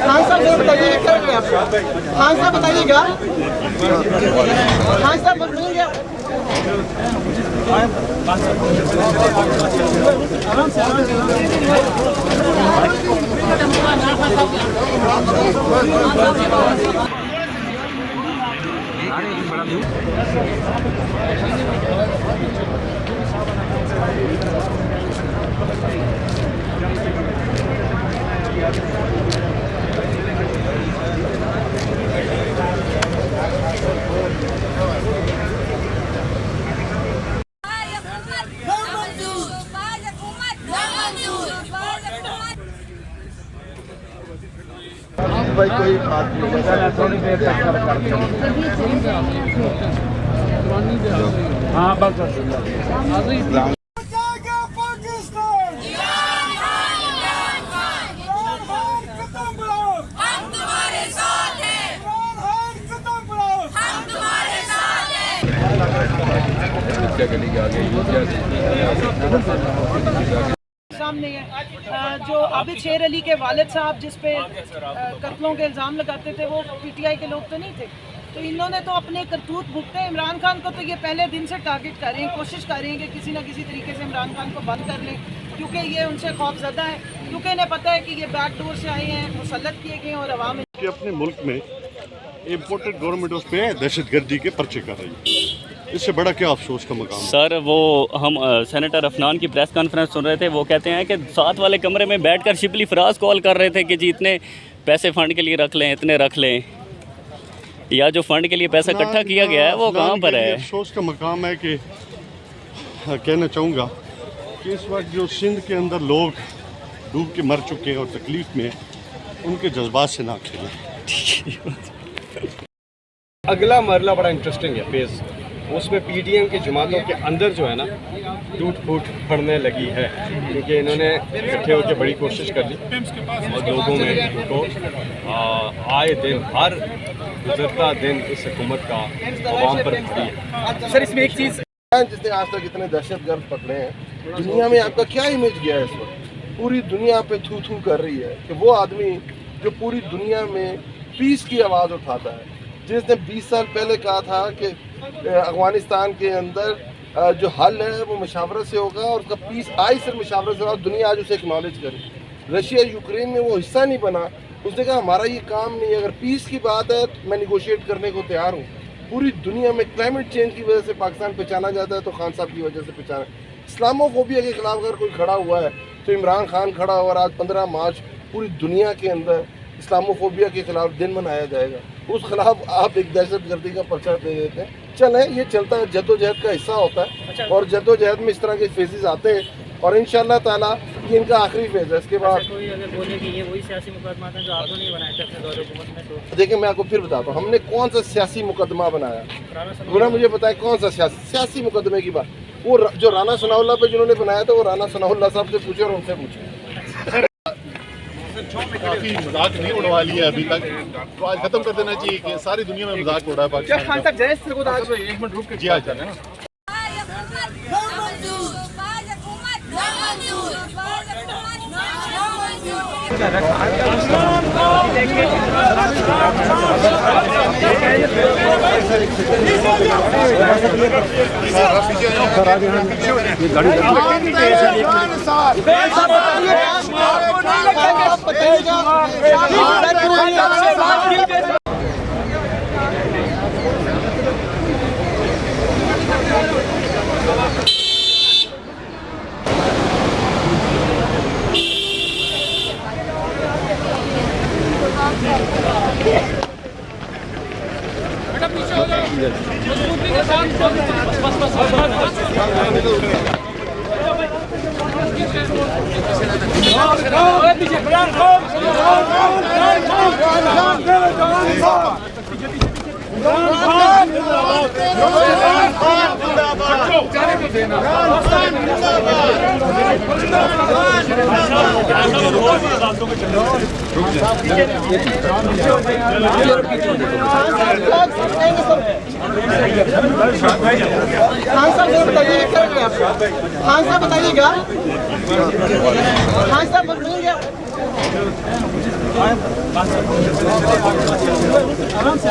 हाँ साहब बताइएगा। हाँ साहब बताइएगा। भाई कोई बात नहीं हाँ बस सामने है जो आबिद शेर अली के वालिद साहब जिस पे कत्लों के इल्ज़ाम लगाते थे वो पीटीआई के लोग तो नहीं थे, तो इन्होंने तो अपने करतूत भुगते। इमरान खान को तो ये पहले दिन से टारगेट कर रहे हैं, कोशिश कर रहे हैं कि किसी न किसी तरीके से इमरान खान को बंद कर लें, क्योंकि ये उनसे खौफजदा है, क्योंकि इन्हें पता है कि ये बैक डोर से आए हैं, मुसल्लत किए गए और अवाम अपने मुल्क में इम्पोर्टेड गवर्नमेंट उस पर दहशतगर्दी के पर्चे कर रही है। इससे बड़ा क्या अफसोस का मकाम है? सर वो हम सेनेटर अफनान की प्रेस कॉन्फ्रेंस सुन रहे थे, वो कहते हैं कि साथ वाले कमरे में बैठकर शिबली फराज कॉल कर रहे थे कि जी इतने पैसे फ़ंड के लिए रख लें, इतने रख लें, या जो फ़ंड के लिए पैसा इकट्ठा किया गया है वो कहाँ पर है? अफसोस का मकाम है कि कहना चाहूँगा कि इस वक्त जो सिंध के अंदर लोग डूब के मर चुके हैं और तकलीफ़ में, उनके जज्बात से ना खेलें। अगला मरला बड़ा इंटरेस्टिंग है फेज़, उसमें पीडीएम की जमातों के अंदर जो है ना टूट फूट पड़ने लगी है, क्योंकि इन्होंने इकट्ठे होकर बड़ी कोशिश कर ली और लोगों में उनको आए दिन हर गुजरता दिन इस हुकूमत का अवाम पर भारी है। सर इसमें एक चीज़, जिसने आज तक इतने दहशतगर्द पकड़े हैं दुनिया में, आपका क्या इमेज गया है इस वक्त? पूरी दुनिया पे थू थू कर रही है कि वो आदमी जो पूरी दुनिया में पीस की आवाज़ उठाता है, जिसने 20 साल पहले कहा था कि अफगानिस्तान के अंदर जो हल है वो मुशावरत से होगा और उसका पीस आई सिर्फ मुशावरत से होगा, दुनिया आज उसे एक्नॉलेज करे। रशिया यूक्रेन में वो हिस्सा नहीं बना, उसने कहा हमारा ये काम नहीं है, अगर पीस की बात है तो मैं निगोशिएट करने को तैयार हूँ। पूरी दुनिया में क्लाइमेट चेंज की वजह से पाकिस्तान पहचाना जाता है तो खान साहब की वजह से पहचाना। इस्लामोफोबिया के खिलाफ अगर कोई खड़ा हुआ है तो इमरान खान खड़ा हुआ, और आज 15 मार्च पूरी दुनिया के अंदर इस्लामोफोबिया के खिलाफ दिन मनाया जाएगा, उस खिलाफ आप एक दहशतगर्दी का पर्चा दे देते हैं। चलें, ये चलता है, जद्दोजहद का हिस्सा होता है और जद्दोजहद में इस तरह के फेजेस आते हैं और इंशाअल्लाह ताला ये इनका आखिरी फेज है। इसके बाद कोई अगर बोले कि ये वही सियासी मुकदमा था जो आपने नहीं बनाया था अपने दौरे हुकूमत में, तो देखिए मैं आपको फिर बताता हूँ हमने कौन सा सियासी मुकदमा बनाया, पूरा मुझे बताए कौन सा सियासी मुकदमे की बात। वो जो राना सनाउल्लाह पे जिन्होंने बनाया था वो राना सनाउल्लाह साहब से पूछे और उनसे पूछे। काफी मजाक नहीं उड़वा लिया अभी तक, तो आज खत्म कर देना चाहिए कि सारी दुनिया में मजाक उड़ा है पाकिस्तान का। एक मिनट रुक के जी आ जाए ना। खान साहब बताइएगा, खान साहब बताइएगा। आराम से